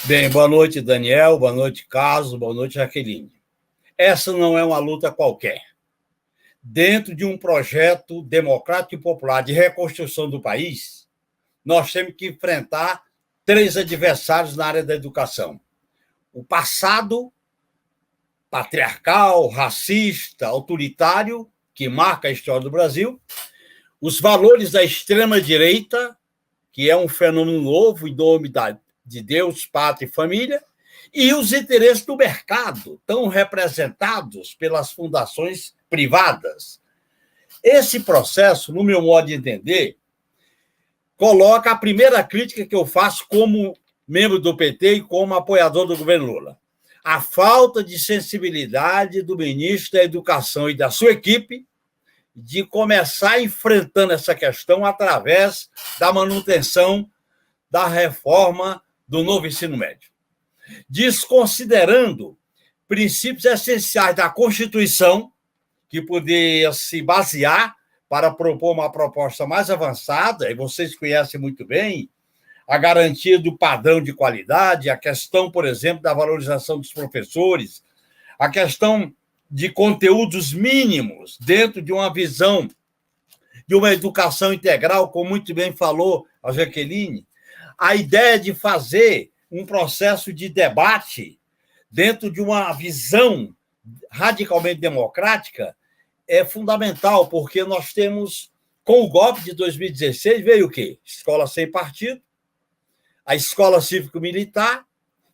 Bem, boa noite, Daniel, boa noite, Carlos, boa noite, Jaqueline. Essa não é uma luta qualquer. Dentro de um projeto democrático e popular de reconstrução do país, nós temos que enfrentar três adversários na área da educação. O passado patriarcal, racista, autoritário, que marca a história do Brasil, os valores da extrema-direita, que é um fenômeno novo em nome de Deus, pátria e família, e os interesses do mercado, tão representados pelas fundações privadas. Esse processo, no meu modo de entender, coloca a primeira crítica que eu faço como membro do PT e como apoiador do governo Lula. A falta de sensibilidade do ministro da Educação e da sua equipe de começar enfrentando essa questão através da manutenção da reforma do novo ensino médio, desconsiderando princípios essenciais da Constituição, que poderia se basear para propor uma proposta mais avançada, e vocês conhecem muito bem, a garantia do padrão de qualidade, a questão, por exemplo, da valorização dos professores, a questão de conteúdos mínimos dentro de uma visão de uma educação integral, como muito bem falou a Jaqueline, a ideia de fazer um processo de debate dentro de uma visão radicalmente democrática é fundamental, porque nós temos, com o golpe de 2016, veio o quê? Escola sem partido, a escola cívico-militar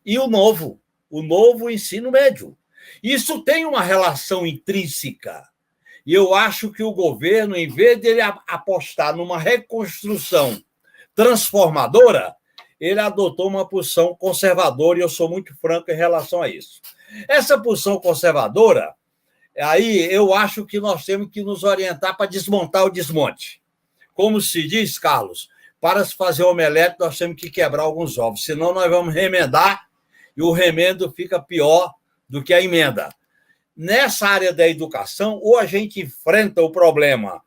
e o novo ensino médio. Isso tem uma relação intrínseca. E eu acho que o governo, em vez de ele apostar numa reconstrução transformadora, ele adotou uma posição conservadora, e eu sou muito franco em relação a isso. Essa posição conservadora, aí eu acho que nós temos que nos orientar para desmontar o desmonte. Como se diz, Carlos, para se fazer omelete, nós temos que quebrar alguns ovos, senão nós vamos remendar e o remendo fica pior do que a emenda. Nessa área da educação, ou a gente enfrenta o problema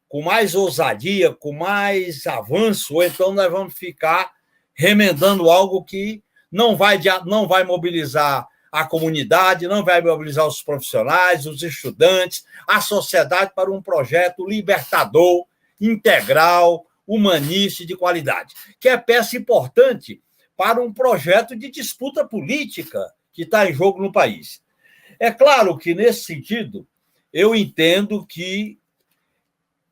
com mais ousadia, com mais avanço, ou então nós vamos ficar remendando algo que não vai mobilizar a comunidade, não vai mobilizar os profissionais, os estudantes, a sociedade para um projeto libertador, integral, humanista e de qualidade, que é peça importante para um projeto de disputa política que está em jogo no país. É claro que, nesse sentido, eu entendo que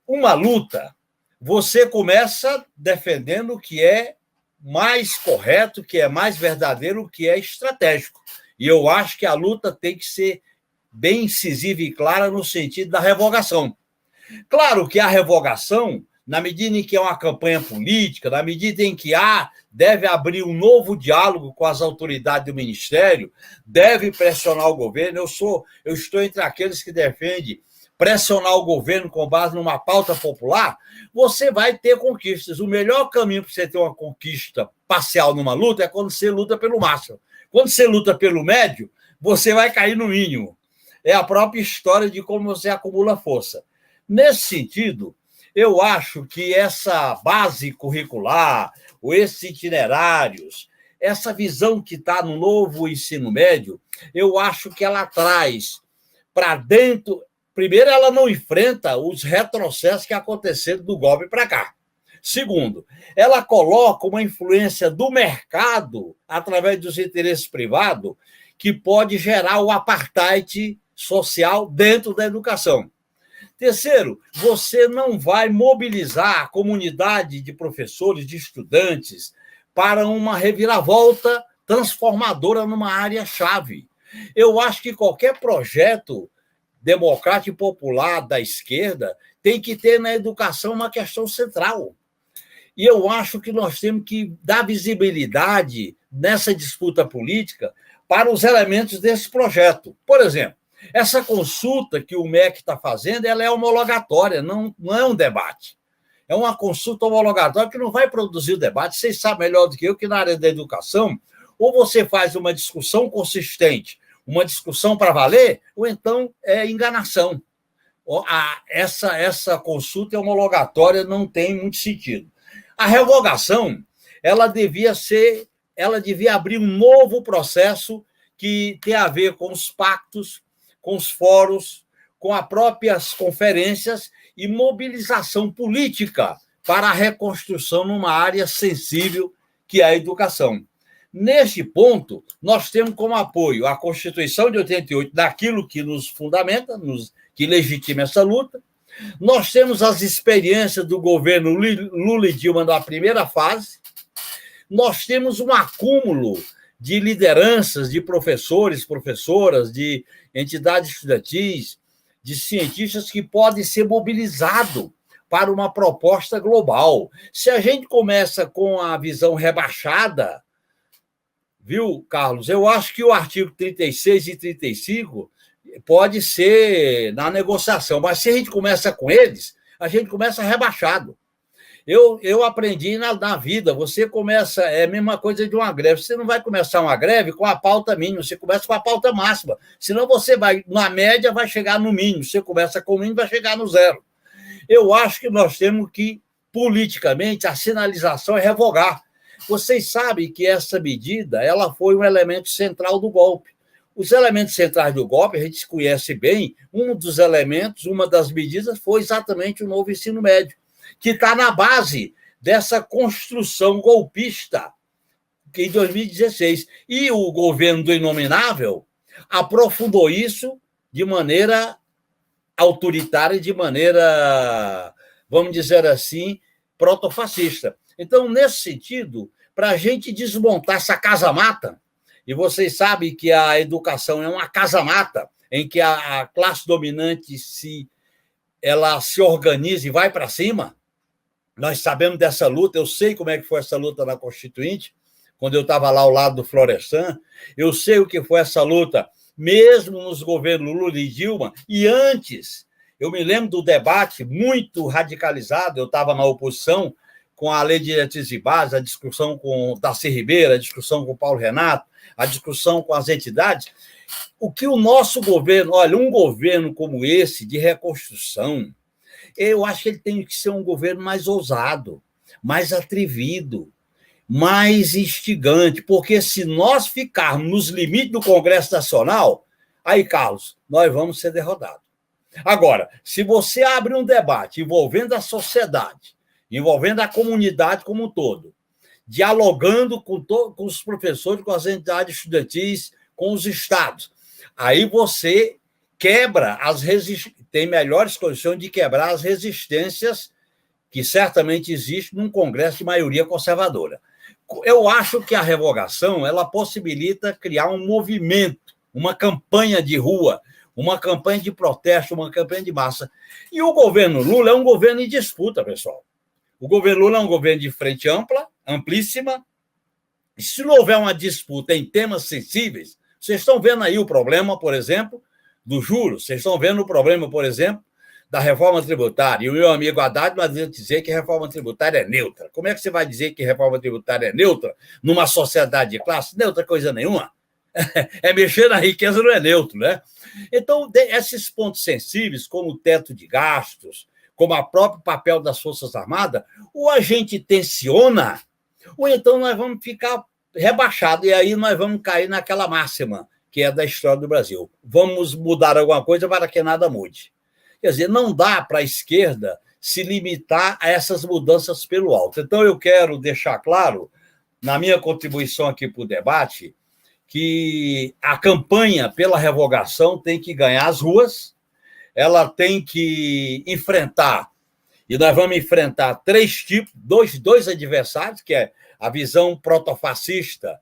uma luta, você começa defendendo o que é mais correto, o que é mais verdadeiro, o que é estratégico. E eu acho que a luta tem que ser bem incisiva e clara no sentido da revogação. Claro que a revogação, na medida em que é uma campanha política, na medida em que deve abrir um novo diálogo com as autoridades do Ministério, deve pressionar o governo. Eu estou entre aqueles que defendem pressionar o governo com base numa pauta popular. Você vai ter conquistas. O melhor caminho para você ter uma conquista parcial numa luta é quando você luta pelo máximo. Quando você luta pelo médio, você vai cair no mínimo. É a própria história de como você acumula força. Nesse sentido, eu acho que essa base curricular, ou esses itinerários, essa visão que está no novo ensino médio, eu acho que ela traz para dentro. Primeiro, ela não enfrenta os retrocessos que aconteceram do golpe para cá. Segundo, ela coloca uma influência do mercado, através dos interesses privados, que pode gerar o apartheid social dentro da educação. Terceiro, você não vai mobilizar a comunidade de professores, de estudantes, para uma reviravolta transformadora numa área-chave. Eu acho que qualquer projeto democrático e popular da esquerda tem que ter na educação uma questão central. E eu acho que nós temos que dar visibilidade nessa disputa política para os elementos desse projeto. Por exemplo, essa consulta que o MEC está fazendo, ela é homologatória, não é um debate. É uma consulta homologatória que não vai produzir o debate. Vocês sabem melhor do que eu que na área da educação, ou você faz uma discussão consistente, uma discussão para valer, ou então é enganação. Essa consulta homologatória não tem muito sentido. A revogação, ela devia ser ela devia abrir um novo processo que tem a ver com os pactos, com os fóruns, com as próprias conferências e mobilização política para a reconstrução numa área sensível que é a educação. Neste ponto, nós temos como apoio a Constituição de 88, daquilo que nos fundamenta, que legitima essa luta. Nós temos as experiências do governo Lula e Dilma na primeira fase. Nós temos um acúmulo de lideranças, de professores, professoras, de entidades estudantis, de cientistas que podem ser mobilizados para uma proposta global. Se a gente começa com a visão rebaixada, viu, Carlos? Eu acho que o artigo 36 e 35 pode ser na negociação, mas se a gente começa com eles, a gente começa rebaixado. Eu aprendi na vida, você começa, é a mesma coisa de uma greve, você não vai começar uma greve com a pauta mínima, você começa com a pauta máxima, senão você vai, na média, vai chegar no mínimo, você começa com o mínimo, vai chegar no zero. Eu acho que nós temos que, politicamente, a sinalização é revogar. Vocês sabem que essa medida ela foi um elemento central do golpe. Os elementos centrais do golpe, a gente conhece bem, um dos elementos, uma das medidas foi exatamente o novo ensino médio, que está na base dessa construção golpista em 2016. E o governo do Inominável aprofundou isso de maneira autoritária, de maneira, vamos dizer assim, protofascista. Então, nesse sentido, para a gente desmontar essa casa-mata, e vocês sabem que a educação é uma casa-mata, em que a classe dominante ela se organiza e vai para cima. Nós sabemos dessa luta, eu sei como é que foi essa luta na Constituinte, quando eu estava lá ao lado do Florestan, eu sei o que foi essa luta, mesmo nos governos Lula e Dilma, e antes, eu me lembro do debate muito radicalizado, eu estava na oposição, com a Lei de Diretrizes e Bases, a discussão com Darcy Ribeiro, a discussão com Paulo Renato, a discussão com as entidades, o que o nosso governo, olha, um governo como esse, de reconstrução, eu acho que ele tem que ser um governo mais ousado, mais atrevido, mais instigante, porque se nós ficarmos nos limites do Congresso Nacional, aí, Carlos, nós vamos ser derrotados. Agora, se você abre um debate envolvendo a sociedade, envolvendo a comunidade como um todo, dialogando com os professores, com as entidades estudantis, com os estados, aí você quebra tem melhores condições de quebrar as resistências que certamente existem num Congresso de maioria conservadora. Eu acho que a revogação ela possibilita criar um movimento, uma campanha de rua, uma campanha de protesto, uma campanha de massa. E o governo Lula é um governo em disputa, pessoal. O governo Lula é um governo de frente ampla, amplíssima. E se não houver uma disputa em temas sensíveis, vocês estão vendo aí o problema, por exemplo, do juros, vocês estão vendo o problema, por exemplo, da reforma tributária. E o meu amigo Haddad vai dizer que a reforma tributária é neutra. Como é que você vai dizer que a reforma tributária é neutra numa sociedade de classe? Neutra coisa nenhuma. É mexer na riqueza, não é neutro, né? Então, esses pontos sensíveis, como o teto de gastos, como o próprio papel das Forças Armadas, ou a gente tensiona, ou então nós vamos ficar rebaixados, e aí nós vamos cair naquela máxima que é da história do Brasil. Vamos mudar alguma coisa para que nada mude. Quer dizer, não dá para a esquerda se limitar a essas mudanças pelo alto. Então, eu quero deixar claro, na minha contribuição aqui para o debate, que a campanha pela revogação tem que ganhar as ruas, ela tem que enfrentar, e nós vamos enfrentar dois adversários, que é a visão protofascista,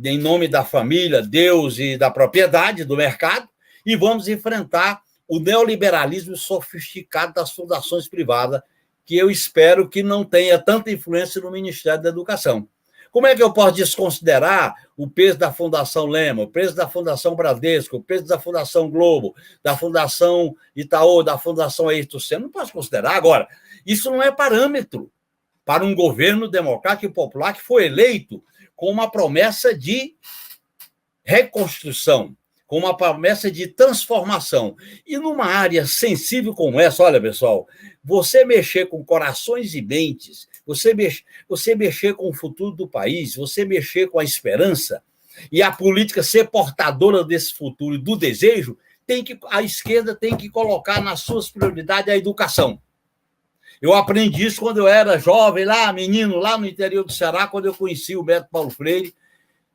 em nome da família, Deus e da propriedade, do mercado, e vamos enfrentar o neoliberalismo sofisticado das fundações privadas, que eu espero que não tenha tanta influência no Ministério da Educação. Como é que eu posso desconsiderar o peso da Fundação Lema, o peso da Fundação Bradesco, o peso da Fundação Globo, da Fundação Itaú, da Fundação Ayrton Senna? Não posso considerar. Agora, isso não é parâmetro para um governo democrático e popular que foi eleito com uma promessa de reconstrução, com uma promessa de transformação. E numa área sensível como essa, olha, pessoal, você mexer com corações e mentes, você mexer com o futuro do país, você mexer com a esperança, e a política ser portadora desse futuro e do desejo, a esquerda tem que colocar nas suas prioridades a educação. Eu aprendi isso quando eu era jovem, lá, menino, lá no interior do Ceará, quando eu conheci o método Paulo Freire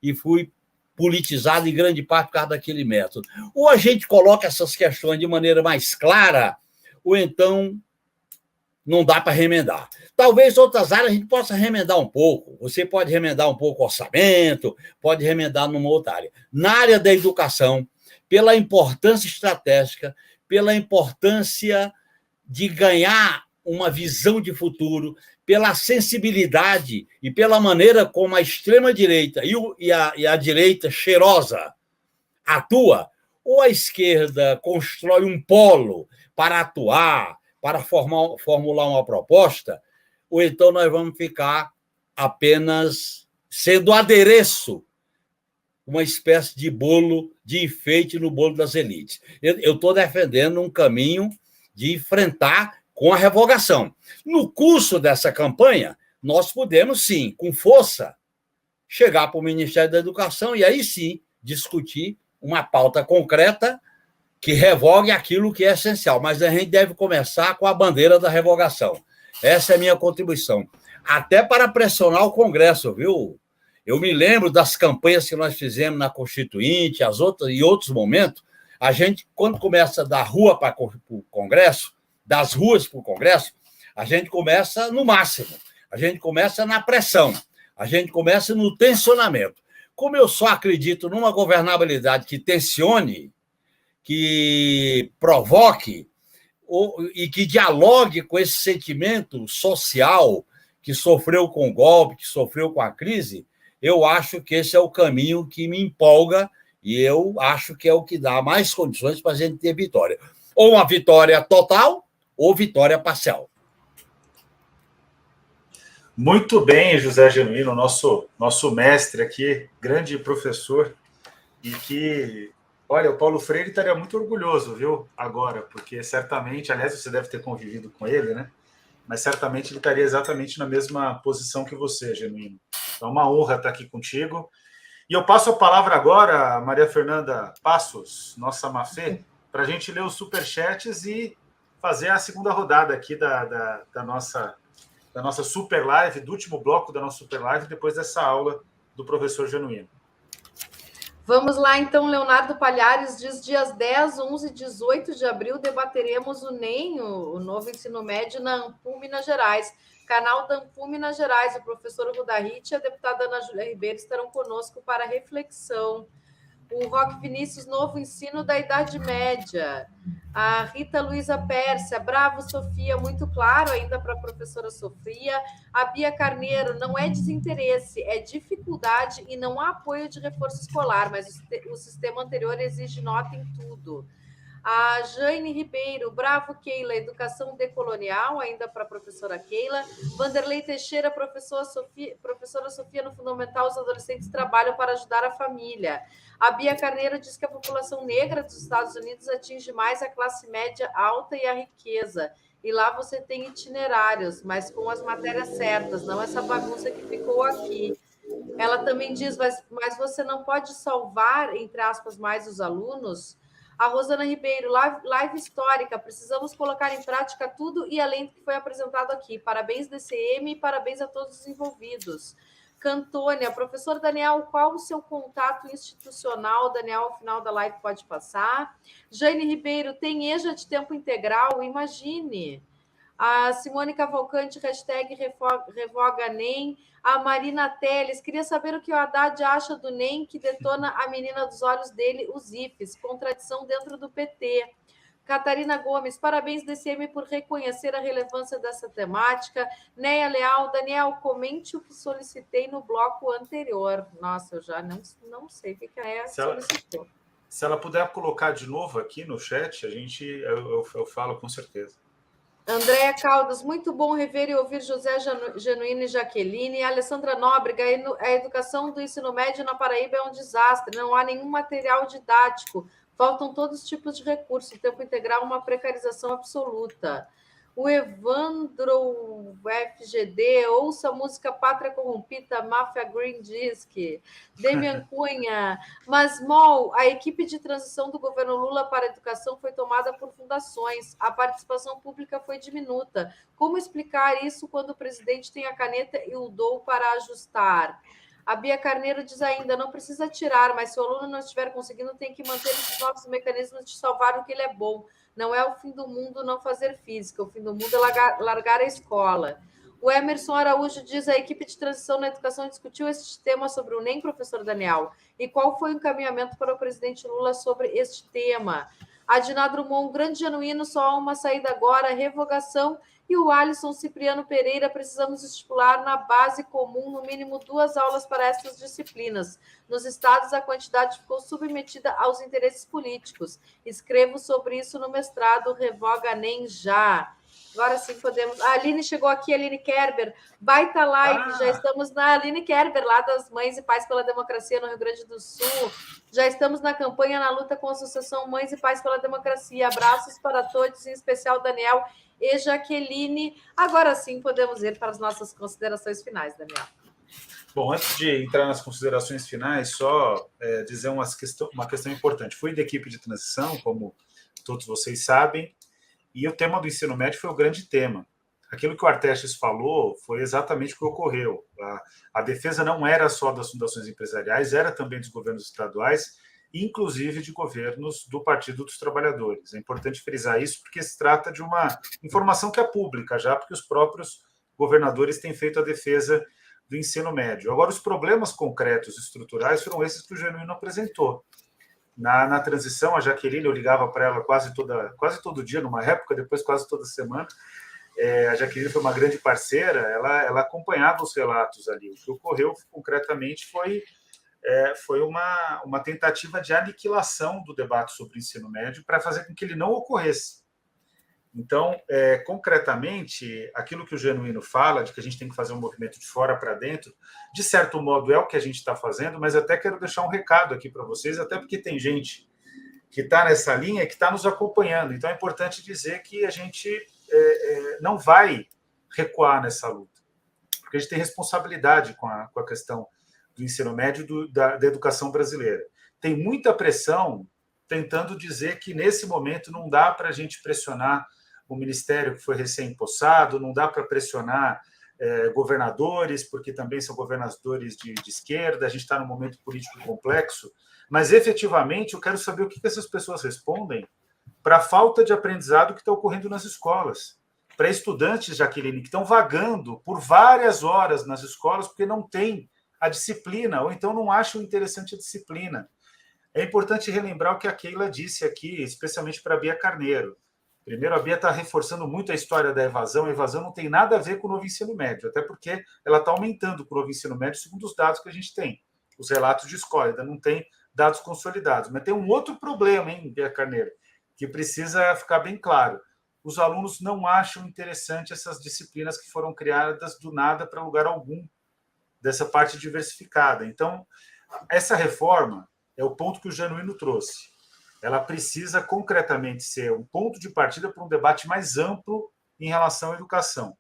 e fui politizado em grande parte por causa daquele método. Ou a gente coloca essas questões de maneira mais clara, ou então não dá para remendar. Talvez outras áreas a gente possa remendar um pouco. Você pode remendar um pouco o orçamento, pode remendar numa outra área. Na área da educação, pela importância estratégica, pela importância de ganhar uma visão de futuro, pela sensibilidade e pela maneira como a extrema-direita e a direita cheirosa atua, ou a esquerda constrói um polo para atuar, para formular uma proposta, ou então nós vamos ficar apenas sendo adereço, uma espécie de bolo, de enfeite no bolo das elites. Eu estou defendendo um caminho de enfrentar com a revogação. No curso dessa campanha, nós podemos, sim, com força, chegar para o Ministério da Educação e aí sim discutir uma pauta concreta que revogue aquilo que é essencial. Mas a gente deve começar com a bandeira da revogação. Essa é a minha contribuição. Até para pressionar o Congresso, viu? Eu me lembro das campanhas que nós fizemos na Constituinte, e outros momentos. A gente, quando começa da rua para o Congresso, das ruas para o Congresso, a gente começa no máximo, a gente começa na pressão, a gente começa no tensionamento. Como eu só acredito numa governabilidade que tensione, que provoque e que dialogue com esse sentimento social que sofreu com o golpe, que sofreu com a crise, eu acho que esse é o caminho que me empolga e eu acho que é o que dá mais condições para a gente ter vitória. Ou uma vitória total ou vitória parcial. Muito bem, José Genuíno, nosso mestre aqui, grande professor, e que, olha, o Paulo Freire estaria muito orgulhoso, viu, agora, porque certamente, aliás, você deve ter convivido com ele, né? Mas certamente ele estaria exatamente na mesma posição que você, Genuíno. Então, é uma honra estar aqui contigo. E eu passo a palavra agora a Maria Fernanda Passos, nossa Mafê, para a gente ler os superchats e fazer a segunda rodada aqui da nossa super live, do último bloco da nossa super live, depois dessa aula do professor Genuíno. Vamos lá, então, Leonardo Palhares diz, dias 10, 11 e 18 de abril, debateremos o NEM, o novo ensino médio, na Ampul, Minas Gerais. Canal da Ampul, Minas Gerais, o professor Rudahit e a deputada Ana Júlia Ribeiro estarão conosco para reflexão. O Roque Vinícius, novo ensino da Idade Média. A Rita Luiza Pérsia, bravo, Sofia, muito claro ainda para a professora Sofia. A Bia Carneiro, não é desinteresse, é dificuldade e não há apoio de reforço escolar, mas o sistema anterior exige nota em tudo. A Jane Ribeiro, bravo, Keila, educação decolonial, ainda para a professora Keila. Vanderlei Teixeira, professora Sofia, no Fundamental, os adolescentes trabalham para ajudar a família. A Bia Carneiro diz que a população negra dos Estados Unidos atinge mais a classe média alta e a riqueza. E lá você tem itinerários, mas com as matérias certas, não essa bagunça que ficou aqui. Ela também diz, mas você não pode salvar, entre aspas, mais os alunos? A Rosana Ribeiro, live histórica, precisamos colocar em prática tudo e além do que foi apresentado aqui. Parabéns, DCM, e parabéns a todos os envolvidos. Cantônia, professor Daniel, qual o seu contato institucional? Daniel, ao final da live, pode passar. Jane Ribeiro, tem EJA de tempo integral? Imagine. A Simone Cavalcante, hashtag revoga NEM. A Marina Teles, queria saber o que o Haddad acha do NEM que detona a menina dos olhos dele, os IFES, contradição dentro do PT. Catarina Gomes, parabéns, DCM, por reconhecer a relevância dessa temática. Neia Leal, Daniel, comente o que solicitei no bloco anterior. Nossa, eu já não sei o que a Neia solicitou. Se ela puder colocar de novo aqui no chat, eu falo com certeza. Andréa Caldas, muito bom rever e ouvir José Genuíno e Jaqueline. Alessandra Nóbrega, a educação do ensino médio na Paraíba é um desastre, não há nenhum material didático, faltam todos os tipos de recursos, tempo integral, uma precarização absoluta. O Evandro FGD, ouça a música Pátria Corrompida, Máfia Green Disc. Demian Cunha, mas, Mol, a equipe de transição do governo Lula para a educação foi tomada por fundações. A participação pública foi diminuta. Como explicar isso quando o presidente tem a caneta e o dou para ajustar? A Bia Carneiro diz ainda, não precisa tirar, mas se o aluno não estiver conseguindo, tem que manter esses novos mecanismos de salvar o que ele é bom. Não é o fim do mundo não fazer física, o fim do mundo é largar a escola. O Emerson Araújo diz, a equipe de transição na educação discutiu este tema sobre o NEM, professor Daniel, e qual foi o encaminhamento para o presidente Lula sobre este tema? A Diná Drummond, um grande genuíno, só há uma saída agora, revogação. E o Alisson Cipriano Pereira, precisamos estipular na base comum, no mínimo 2 aulas para essas disciplinas. Nos estados, a quantidade ficou submetida aos interesses políticos. Escrevo sobre isso no mestrado, revoga nem já. Agora sim podemos... A Aline chegou aqui, a Aline Kerber. Baita live, já estamos na Aline Kerber, lá das Mães e Pais pela Democracia, no Rio Grande do Sul. Já estamos na campanha, na luta com a Associação Mães e Pais pela Democracia. Abraços para todos, em especial Daniel e Jaqueline. Agora sim podemos ir para as nossas considerações finais, Daniel. Bom, antes de entrar nas considerações finais, só dizer uma questão importante. Fui da equipe de transição, como todos vocês sabem, e o tema do ensino médio foi o grande tema. Aquilo que o Artestes falou foi exatamente o que ocorreu. A defesa não era só das fundações empresariais, era também dos governos estaduais, inclusive de governos do Partido dos Trabalhadores. É importante frisar isso, porque se trata de uma informação que é pública, já porque os próprios governadores têm feito a defesa do ensino médio. Agora, os problemas concretos estruturais foram esses que o Genuíno apresentou. Na transição, a Jaqueline, eu ligava para ela quase todo dia, numa época, depois quase toda semana. A Jaqueline foi uma grande parceira, ela acompanhava os relatos ali. O que ocorreu concretamente foi uma tentativa de aniquilação do debate sobre o ensino médio para fazer com que ele não ocorresse. Então, concretamente, aquilo que o Genuíno fala, de que a gente tem que fazer um movimento de fora para dentro, de certo modo é o que a gente está fazendo, mas até quero deixar um recado aqui para vocês, até porque tem gente que está nessa linha, que está nos acompanhando. Então, é importante dizer que a gente não vai recuar nessa luta, porque a gente tem responsabilidade com a questão do ensino médio da educação brasileira. Tem muita pressão tentando dizer que, nesse momento, não dá para a gente pressionar o ministério que foi recém-impossado, não dá para pressionar governadores, porque também são governadores de esquerda, a gente está num momento político complexo, mas, efetivamente, eu quero saber o que essas pessoas respondem para a falta de aprendizado que está ocorrendo nas escolas, para estudantes, Jaqueline, que estão vagando por várias horas nas escolas porque não tem a disciplina, ou então não acham interessante a disciplina. É importante relembrar o que a Keila disse aqui, especialmente para a Bia Carneiro. Primeiro, a Bia está reforçando muito a história da evasão. A evasão não tem nada a ver com o novo ensino médio, até porque ela está aumentando com o novo ensino médio, segundo os dados que a gente tem. Os relatos de escola ainda não tem dados consolidados. Mas tem um outro problema, hein, Bia Carneiro, que precisa ficar bem claro. Os alunos não acham interessante essas disciplinas que foram criadas do nada para lugar algum dessa parte diversificada. Então, essa reforma é o ponto que o Genuíno trouxe. Ela precisa concretamente ser um ponto de partida para um debate mais amplo em relação à educação.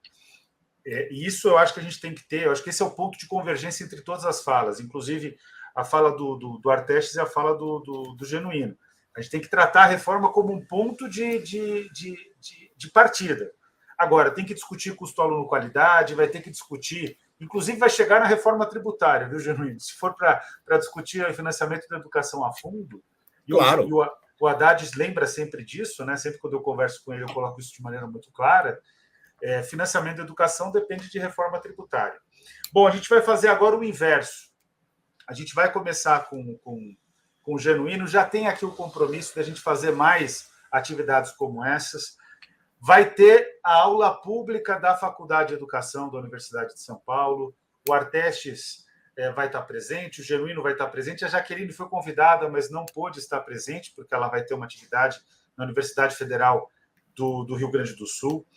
E isso eu acho que a gente tem que ter, eu acho que esse é o ponto de convergência entre todas as falas, inclusive a fala do Artestes e a fala do Genuíno. A gente tem que tratar a reforma como um ponto de partida. Agora, tem que discutir custo-aluno-qualidade, vai ter que discutir, inclusive vai chegar na reforma tributária, viu, Genuíno? Se for para discutir o financiamento da educação a fundo, claro. E o Haddad lembra sempre disso, né? Sempre quando eu converso com ele, eu coloco isso de maneira muito clara. Financiamento da educação depende de reforma tributária. Bom, a gente vai fazer agora o inverso. A gente vai começar com o Genuíno, já tem aqui o compromisso de a gente fazer mais atividades como essas. Vai ter a aula pública da Faculdade de Educação da Universidade de São Paulo. O Artestes vai estar presente, o Genuíno vai estar presente. A Jaqueline foi convidada, mas não pôde estar presente, porque ela vai ter uma atividade na Universidade Federal do Rio Grande do Sul.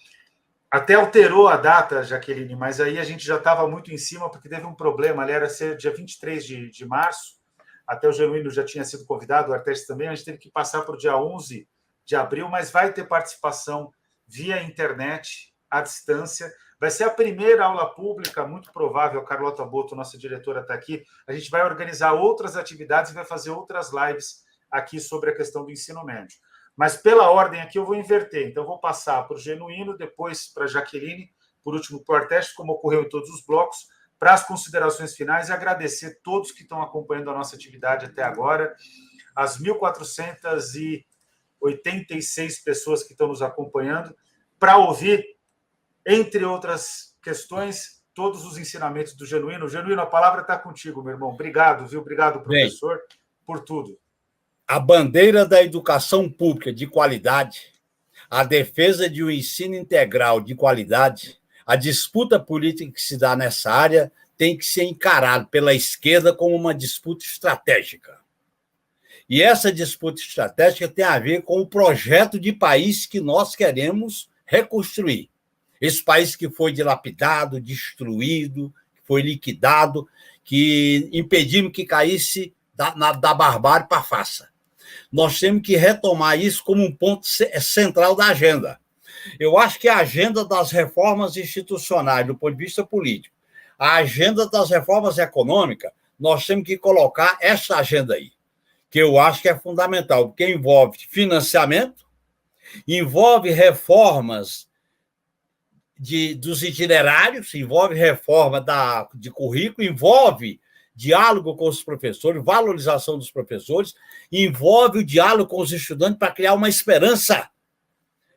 Até alterou a data, Jaqueline, mas aí a gente já estava muito em cima, porque teve um problema. Ali era ser dia 23 de março, até o Genuíno já tinha sido convidado, o Artestes também, a gente teve que passar para o dia 11 de abril, mas vai ter participação via internet, à distância. Vai ser a primeira aula pública, muito provável, a Carlota Boto, nossa diretora, está aqui. A gente vai organizar outras atividades e vai fazer outras lives aqui sobre a questão do ensino médio. Mas pela ordem aqui eu vou inverter. Então, eu vou passar para o Genuíno, depois para a Jaqueline, por último para o Arteste, como ocorreu em todos os blocos, para as considerações finais e agradecer todos que estão acompanhando a nossa atividade até agora, as 1.486 pessoas que estão nos acompanhando, para ouvir, entre outras questões, todos os ensinamentos do Genuíno. Genuíno, a palavra está contigo, meu irmão. Obrigado, viu? Obrigado, professor, por tudo. A bandeira da educação pública de qualidade, a defesa de um ensino integral de qualidade, a disputa política que se dá nessa área tem que ser encarada pela esquerda como uma disputa estratégica. E essa disputa estratégica tem a ver com o projeto de país que nós queremos reconstruir. Esse país que foi dilapidado, destruído, foi liquidado, que impedimos que caísse da barbárie para a farsa. Nós temos que retomar isso como um ponto central da agenda. Eu acho que a agenda das reformas institucionais, do ponto de vista político, a agenda das reformas econômicas, nós temos que colocar essa agenda aí, que eu acho que é fundamental, porque envolve financiamento, envolve reformas dos itinerários, envolve reforma de currículo, envolve diálogo com os professores, valorização dos professores, envolve o diálogo com os estudantes para criar uma esperança.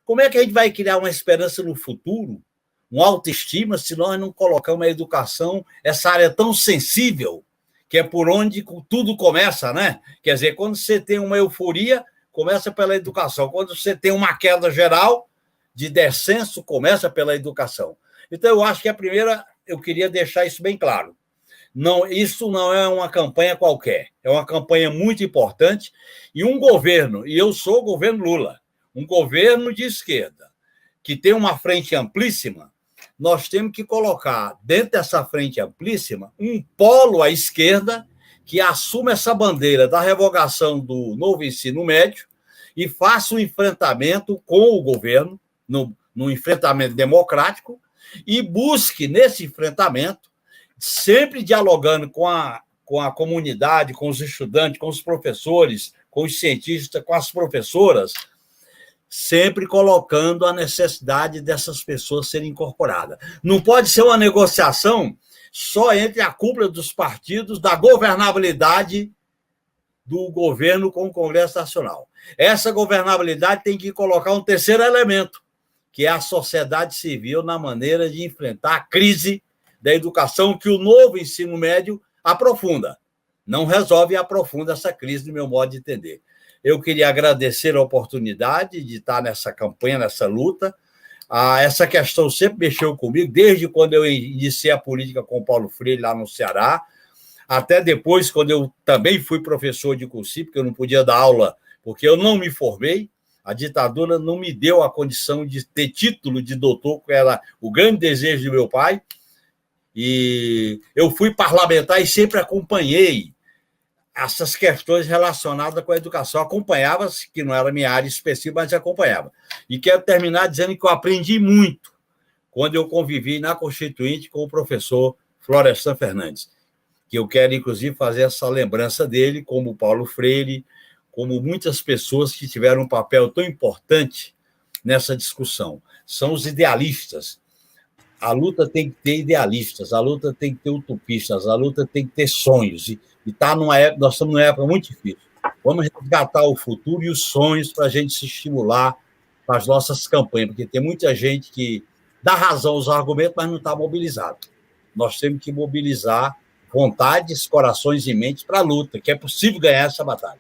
Como é que a gente vai criar uma esperança no futuro, uma autoestima, se nós não colocamos a educação, essa área tão sensível, que é por onde tudo começa, né? Quer dizer, quando você tem uma euforia, começa pela educação. Quando você tem uma queda geral de descenso, começa pela educação. Então, eu acho que a primeira, eu queria deixar isso bem claro. Não, isso não é uma campanha qualquer, é uma campanha muito importante, e um governo, e eu sou o governo Lula, um governo de esquerda, que tem uma frente amplíssima, nós temos que colocar dentro dessa frente amplíssima um polo à esquerda que assuma essa bandeira da revogação do novo ensino médio e faça um enfrentamento com o governo, no enfrentamento democrático, e busque nesse enfrentamento, sempre dialogando com a comunidade, com os estudantes, com os professores, com os cientistas, com as professoras, sempre colocando a necessidade dessas pessoas serem incorporadas. Não pode ser uma negociação só entre a cúpula dos partidos da governabilidade do governo com o Congresso Nacional. Essa governabilidade tem que colocar um terceiro elemento, que é a sociedade civil na maneira de enfrentar a crise da educação que o novo ensino médio aprofunda. Não resolve e aprofunda essa crise, do meu modo de entender. Eu queria agradecer a oportunidade de estar nessa campanha, nessa luta. Essa questão sempre mexeu comigo, desde quando eu iniciei a política com o Paulo Freire, lá no Ceará, até depois, quando eu também fui professor de cursinho, porque eu não podia dar aula, porque eu não me formei. A ditadura não me deu a condição de ter título de doutor, que era o grande desejo do meu pai. E eu fui parlamentar e sempre acompanhei essas questões relacionadas com a educação. Acompanhava, que não era minha área específica, mas acompanhava. E quero terminar dizendo que eu aprendi muito quando eu convivi na Constituinte com o professor Florestan Fernandes, que eu quero, inclusive, fazer essa lembrança dele, como Paulo Freire, como muitas pessoas que tiveram um papel tão importante nessa discussão. São os idealistas. A luta tem que ter idealistas, a luta tem que ter utopistas, a luta tem que ter sonhos. E nós estamos numa época muito difícil. Vamos resgatar o futuro e os sonhos para a gente se estimular para as nossas campanhas, porque tem muita gente que dá razão aos argumentos, mas não está mobilizado. Nós temos que mobilizar vontades, corações e mentes para a luta, que é possível ganhar essa batalha.